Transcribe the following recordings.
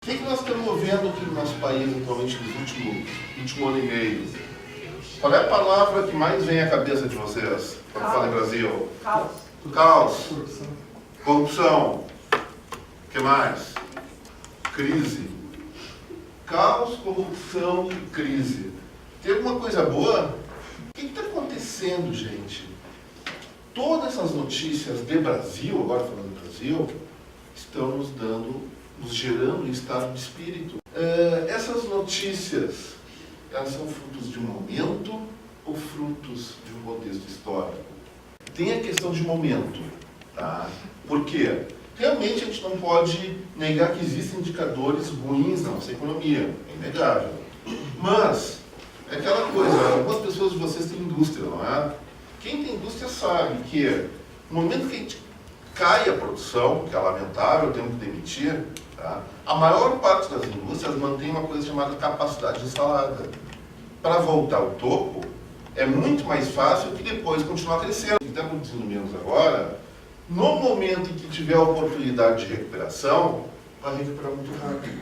O que nós estamos vendo aqui no nosso país atualmente nos último ano e meio? Qual é a palavra que mais vem à cabeça de vocês quando fala em Brasil? Caos. Caos. Corrupção. O que mais? Crise. Caos, corrupção e crise. Tem alguma coisa boa? O que está acontecendo, gente? Todas essas notícias de Brasil, agora falando do Brasil, estão nos gerando um estado de espírito. Essas notícias, elas são frutos de um momento ou frutos de um contexto histórico? Tem a questão de momento, tá? Por quê? Realmente a gente não pode negar que existem indicadores ruins na nossa economia, é inegável. Mas, é aquela coisa, algumas pessoas de vocês têm indústria, não é? Quem tem indústria sabe que no momento que a gente cai a produção, que é lamentável, temos que demitir, tá? A maior parte das indústrias mantém uma coisa chamada capacidade instalada. Para voltar ao topo, é muito mais fácil que depois continuar crescendo. Quem está produzindo menos agora, no momento em que tiver a oportunidade de recuperação, vai recuperar muito rápido.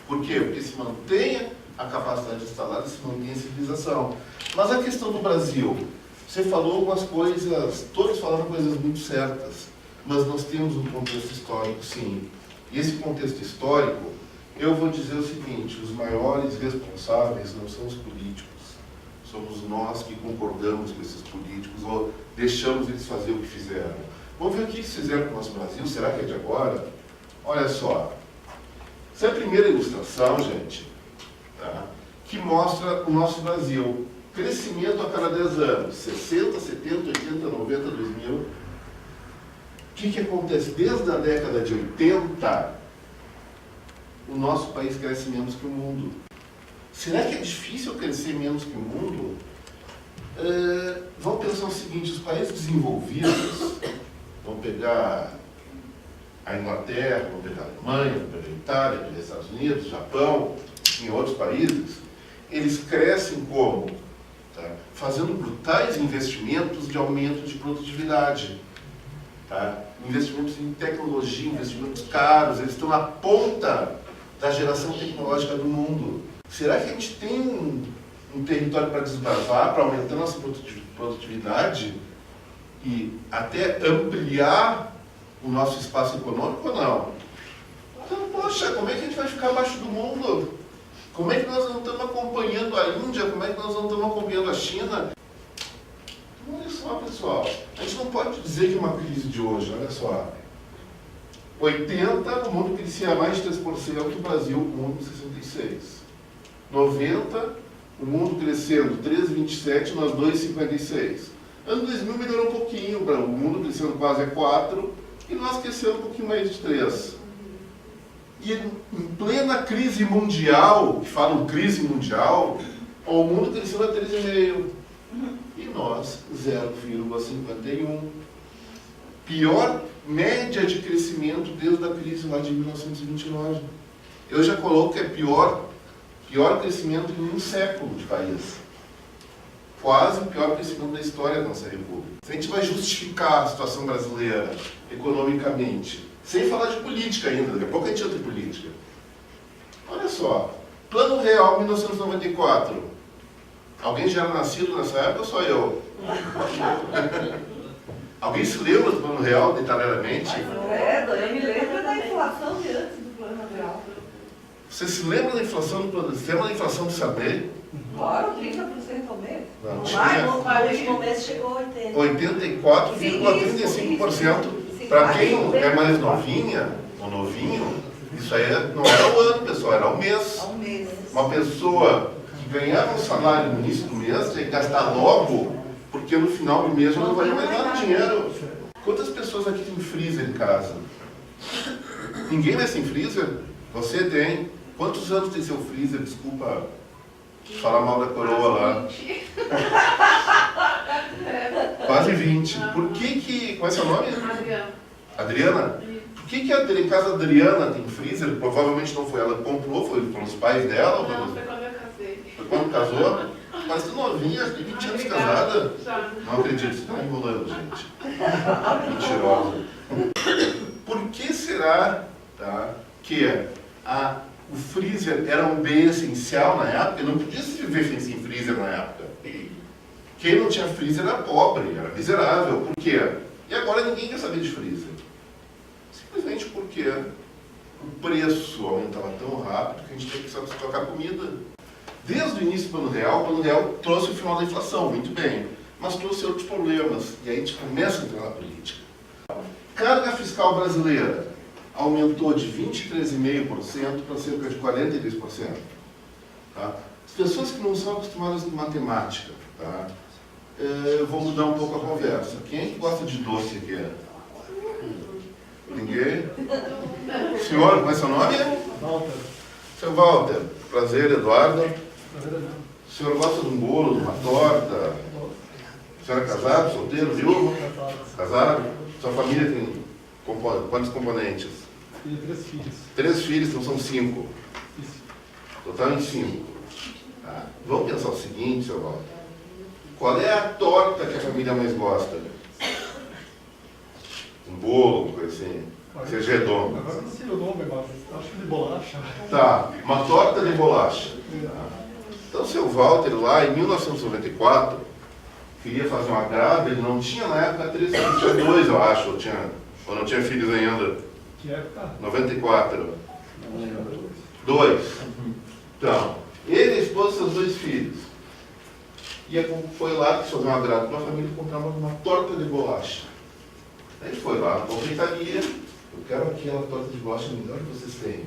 Por quê? Porque se mantenha a capacidade instalada, se mantém a civilização. Mas a questão do Brasil, você falou algumas coisas, todos falaram coisas muito certas, mas nós temos um contexto histórico, sim. E esse contexto histórico, eu vou dizer o seguinte, os maiores responsáveis não são os políticos, somos nós que concordamos com esses políticos ou deixamos eles fazer o que fizeram. Vamos ver o que eles fizeram com o nosso Brasil, será que é de agora? Olha só, essa é a primeira ilustração, gente, tá? Que mostra o nosso Brasil. Crescimento a cada 10 anos, 60, 70, 80, 90, 2000. O que acontece? Desde a década de 80, o nosso país cresce menos que o mundo. Será que é difícil crescer menos que o mundo? Vamos pensar o seguinte, os países desenvolvidos, vamos pegar a Inglaterra, vamos pegar a Alemanha, vamos pegar a Itália, vamos pegar os Estados Unidos, Japão, em outros países, eles crescem como? Tá? Fazendo brutais investimentos de aumento de produtividade. Tá? Investimentos em tecnologia, investimentos caros, eles estão na ponta da geração tecnológica do mundo. Será que a gente tem um território para desbravar, para aumentar nossa produtividade e até ampliar o nosso espaço econômico ou não? Então, poxa, como é que a gente vai ficar abaixo do mundo? Como é que nós não estamos acompanhando a Índia? Como é que nós não estamos acompanhando a China? Então, olha só, pessoal, a gente não pode dizer que é uma crise de hoje, olha só. 80, o mundo crescia mais de 3%, o Brasil, o mundo 66%. 90, o mundo crescendo 3,27%, nós 2,56%. Ano 2000 melhorou um pouquinho, o mundo crescendo quase 4% e nós crescendo um pouquinho mais de 3%. E em plena crise mundial, que falam crise mundial, o mundo crescendo a 3,5%. E nós, 0,51%. Pior média de crescimento desde a crise lá de 1929. Eu já coloco que é pior crescimento em um século de país. Quase o pior crescimento da história da nossa república. Se a gente vai justificar a situação brasileira economicamente, sem falar de política ainda, daqui a pouco a gente entra em política. Olha só, Plano Real 1994. Alguém já era nascido nessa época ou só eu? Alguém se lembra do Plano Real detalhadamente? Eu me lembro da inflação de antes do Plano Real. Você se lembra da inflação do Plano? Você lembra da inflação do Sarney? Claro, 30% ao mês. Não, No tinha último mês chegou a 80%. 84,35%. Para quem é mais novinha ou novinho, isso aí não era o ano, pessoal, era o mês. Ao mês. Uma pessoa que ganhava um salário no início do mês tinha que gastar logo, porque no final do mês já não valia mais nada de dinheiro. Quantas pessoas aqui têm freezer em casa? Ninguém mais tem freezer? Você tem. Quantos anos tem seu freezer? Desculpa falar mal da coroa lá. Quase 20. Por que... Qual é seu nome? Adriana. Adriana? Por que a casa da Adriana tem freezer? Provavelmente não foi ela que comprou, foi pelos pais dela? Não, foi quando eu casei. Foi quando casou? Mas tu novinha, tem 20 anos casada? Já. Não acredito, você está enrolando, gente. Mentirosa. Por que será, tá, que o freezer era um bem essencial na época, não podia se viver sem freezer na época. Quem não tinha freezer era pobre, era miserável. Por quê? E agora ninguém quer saber de freezer. Simplesmente porque o preço aumentava tão rápido que a gente tinha que saber colocar comida. Desde o início do Plano Real trouxe o final da inflação, muito bem, mas trouxe outros problemas. E aí a gente começa a entrar na política. Carga fiscal brasileira aumentou de 23,5% para cerca de 43%. Tá? As pessoas que não são acostumadas com matemática, tá? Eu vou mudar um pouco a conversa. Quem é que gosta de doce aqui? Ninguém? Senhor, qual é seu nome? Walter. Seu Walter. Prazer, Eduardo. O senhor gosta de um bolo, de uma torta? O senhor é casado, solteiro, viúvo? Casado? Sua família tem quantos componentes? Tenho 3 filhos. 3 filhos, então são 5. Isso. Total em 5. Tá? Vamos pensar o seguinte, seu Walter. Qual é a torta que a família mais gosta? Um bolo, uma coisa assim. Que seja redonda. Agora não sei o nome, mas acho que de bolacha. Tá, uma torta de bolacha. Tá? Então, seu Walter, lá em 1994, queria fazer um agrado, ele não tinha na época 3 filhos, tinha 2, eu acho, ou não tinha filhos ainda. Que época? 94. 2. Então, ele e a esposa, seus 2 filhos. E foi lá que fazer um agrado para a família e comprava uma torta de bolacha. Aí foi lá na confeitaria, eu quero aquela torta de bolacha melhor que vocês têm.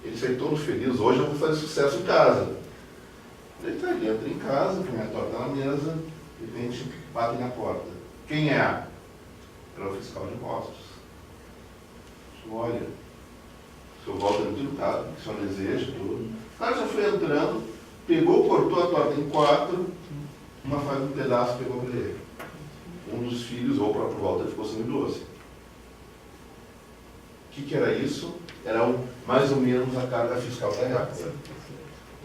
Ele saiu todo feliz, hoje eu vou fazer sucesso em casa. Ele está ali, entra em casa, põe a torta na mesa, e de repente bate na porta. Quem é? Era o fiscal de impostos. Olha, o seu Walter é muito educado, o que o senhor deseja, tudo. O cara já foi entrando, pegou, cortou a torta em 4, uma faz um pedaço e pegou para ele. Um dos filhos, ou o próprio Walter, ficou sem doce. O que era isso? Era mais ou menos a carga fiscal da época.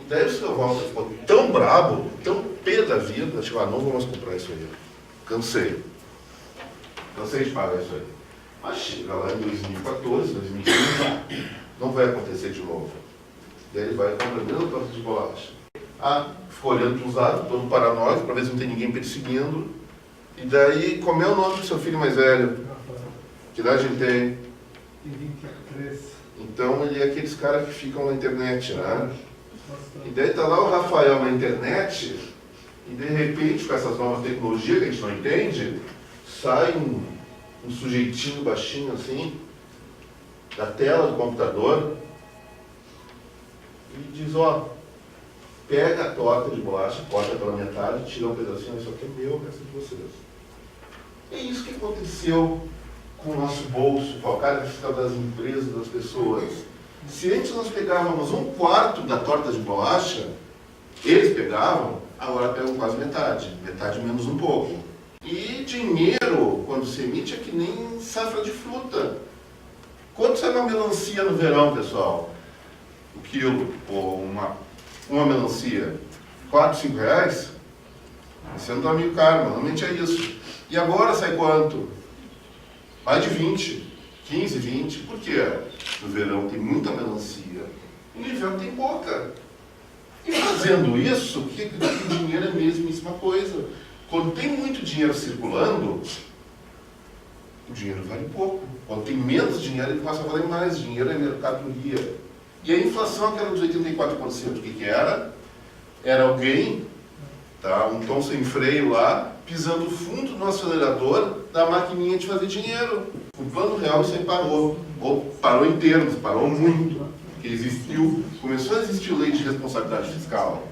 E daí o seu Walter ficou tão brabo, tão pé da vida, tipo, não vamos comprar isso aí. Cansei. Cansei de pagar isso aí. Mas chega lá em 2014, 2015, não vai acontecer de novo. Daí ele vai comprando torta de bolacha. Ficou olhando para os lados, todo paranoico, para ver se não tem ninguém perseguindo. E daí, como é o nome do seu filho mais velho? Que idade ele tem? Tem 23. Então ele é aqueles caras que ficam na internet, né? E daí tá lá o Rafael na internet, e de repente, com essas novas tecnologias que a gente não entende, sai um sujeitinho baixinho assim, da tela do computador, e diz, ó, pega a torta de bolacha, corta pela metade, tira um pedacinho, isso aqui é meu, o resto de vocês. É isso que aconteceu com o nosso bolso, com a carga fiscal das empresas, das pessoas. Se antes nós pegávamos 1/4 da torta de bolacha, eles pegavam, agora pegam quase metade menos um pouco. E dinheiro, quando se emite, é que nem safra de fruta. Quanto sai uma melancia no verão, pessoal? O quilo, ou uma melancia? 4, 5 reais? Esse ano está meio caro, mas normalmente é isso. E agora sai quanto? Mais de 20, 15, 20. Por quê? No verão tem muita melancia, e no inverno tem pouca. E fazendo isso, o que o dinheiro é a mesmíssima coisa. Quando tem muito dinheiro circulando, o dinheiro vale pouco. Quando tem menos dinheiro, ele começa a valer mais. Dinheiro é mercadoria. E a inflação, aquela dos 84%, o que era? Era alguém, tá, um tom sem freio lá, pisando fundo no acelerador da maquininha de fazer dinheiro. O Plano Real isso aí parou. Ou parou em termos, parou muito. Porque existiu, começou a existir lei de responsabilidade fiscal.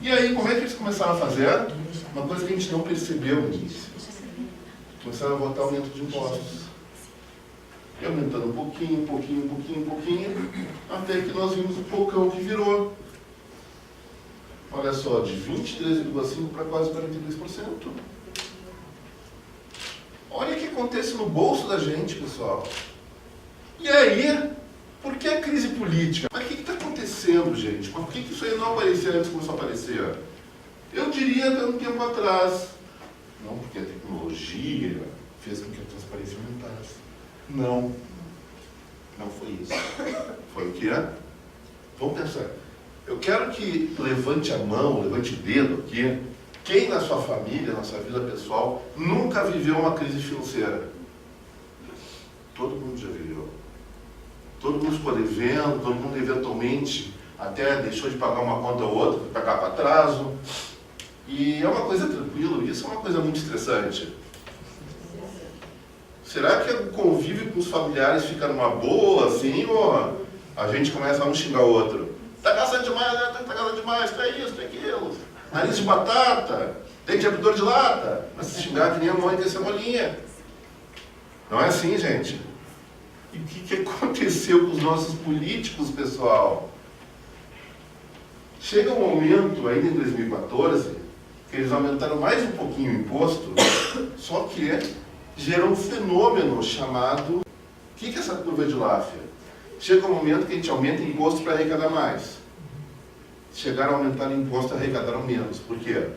E aí, como é que eles começaram a fazer? Uma coisa que a gente não percebeu no início. Começaram a votar aumento de impostos. E aumentando um pouquinho, até que nós vimos o pocão que virou. Olha só, de 23,5% para quase 43%. Olha o que acontece no bolso da gente, pessoal. E aí, por que a crise política? Mas o que está acontecendo, gente? Por que isso aí não aparecia antes, começou a aparecer? Eu diria até um tempo atrás. Não, porque a tecnologia fez com que a transparência aumentasse. Não. Não foi isso. Foi o quê? Vamos pensar. Eu quero que levante a mão, levante o dedo aqui, quem na sua família, na sua vida pessoal, nunca viveu uma crise financeira? Todo mundo já viveu. Todo mundo ficou devendo, todo mundo eventualmente até deixou de pagar uma conta ou outra, para pagar para atraso. E é uma coisa tranquila, isso é uma coisa muito estressante. Será que o convívio com os familiares fica numa boa, assim, ou a gente começa a um xingar o outro? Tá gastando demais, né? Tá gastando demais, tá isso, tá aquilo. Nariz de batata, dente de abridor de lata. Mas se xingar que nem a mãe tem cebolinha. Não é assim, gente. E o que aconteceu com os nossos políticos, pessoal? Chega um momento, ainda em 2014, que eles aumentaram mais um pouquinho o imposto, só que gerou um fenômeno chamado... O que é essa curva de Laffer? Chega um momento que a gente aumenta o imposto para arrecadar mais. Chegaram a aumentar o imposto e arrecadaram menos. Por quê?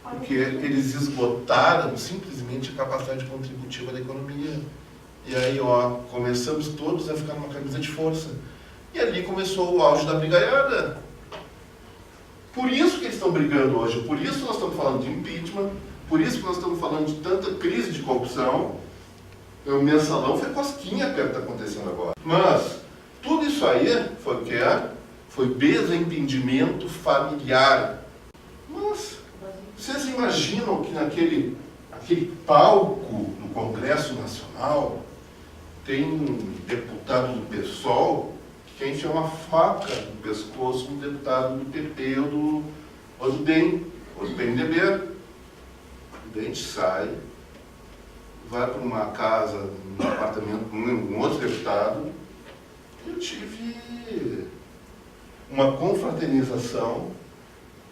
Porque eles esgotaram simplesmente a capacidade contributiva da economia. E aí, ó, começamos todos a ficar numa camisa de força. E ali começou o auge da brigaiada. Por isso que eles estão brigando hoje, por isso nós estamos falando de impeachment, por isso que nós estamos falando de tanta crise de corrupção. O mensalão foi cosquinha perto do que está acontecendo agora. Mas tudo isso aí foi o que é? Foi desentendimento familiar. Mas vocês imaginam que naquele palco no Congresso Nacional tem um deputado do PSOL que quer enfiar uma faca no pescoço um deputado do PP ou do DEM, ou do PMDB. O DEM sai, vai para uma casa, um apartamento com um outro deputado, e eu tive uma confraternização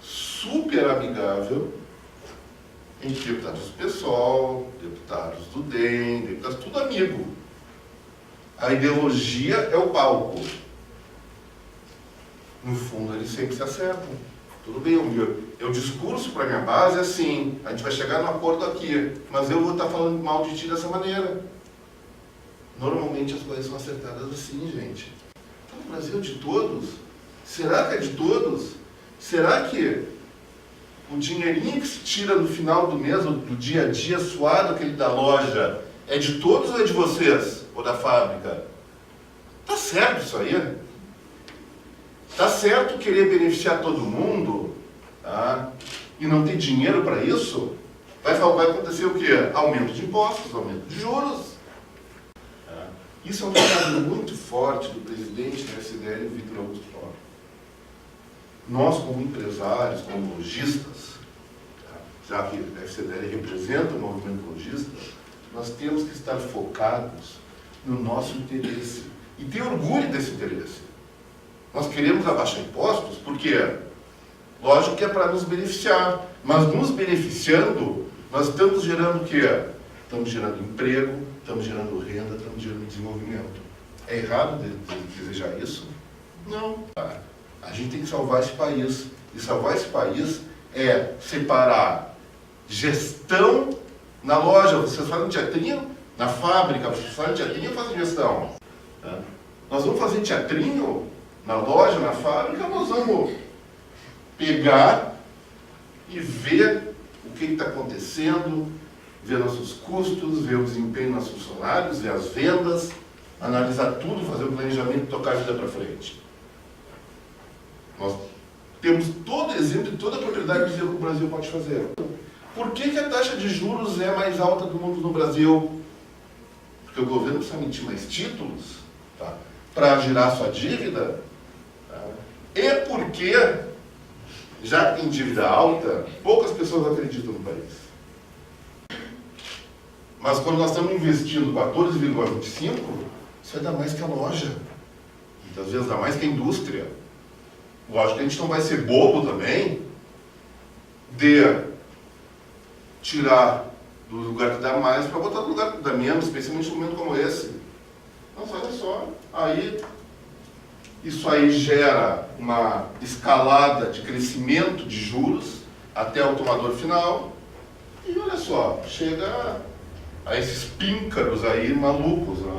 super amigável entre deputados do PSOL, deputados do DEM, deputados, tudo amigo. A ideologia é o palco. No fundo, eles sempre se acertam. Tudo bem, eu discurso para a minha base assim, a gente vai chegar num acordo aqui, mas eu vou estar falando mal de ti dessa maneira. Normalmente as coisas são acertadas assim, gente. Então, o Brasil é de todos? Será que é de todos? Será que o dinheirinho que se tira no final do mês, do dia a dia suado, aquele da loja, é de todos ou é de vocês? Ou da fábrica? Tá certo isso aí? Tá certo querer beneficiar todo mundo, tá? E não ter dinheiro para isso? Vai acontecer o quê? Aumento de impostos, aumento de juros. Tá? Isso é um recado muito forte do presidente da FCDL, Victor Augusto Faure. Nós, como empresários, como lojistas, tá? Já que a FCDL representa o movimento lojista, nós temos que estar focados no nosso interesse e ter orgulho desse interesse. Nós queremos abaixar impostos porque, lógico que é para nos beneficiar, mas nos beneficiando, nós estamos gerando o quê? Estamos gerando emprego, estamos gerando renda, estamos gerando desenvolvimento. É errado desejar isso? Não. A gente tem que salvar esse país. E salvar esse país é separar gestão na loja. Vocês fazem teatrinho? Na fábrica, vocês fazem teatrinho ou fazem gestão? Nós vamos fazer teatrinho na loja, na fábrica, nós vamos pegar e ver o que está acontecendo, ver nossos custos, ver o desempenho dos nossos funcionários, ver as vendas, analisar tudo, fazer o planejamento e tocar a vida para frente. Nós temos todo exemplo e toda a propriedade de dizer o que o Brasil pode fazer. Por que a taxa de juros é a mais alta do mundo no Brasil? Porque o governo precisa emitir mais títulos, tá? Para girar sua dívida, tá? E porque, já que tem dívida alta, poucas pessoas acreditam no país. Mas quando nós estamos investindo 14,25, isso vai dar mais que a loja. Muitas vezes dá mais que a indústria. Lógico que a gente não vai ser bobo também de tirar do lugar que dá mais para botar no lugar que dá menos, especialmente num momento como esse. Mas olha só, isso aí gera uma escalada de crescimento de juros até o tomador final. E olha só, chega a esses píncaros aí malucos, né?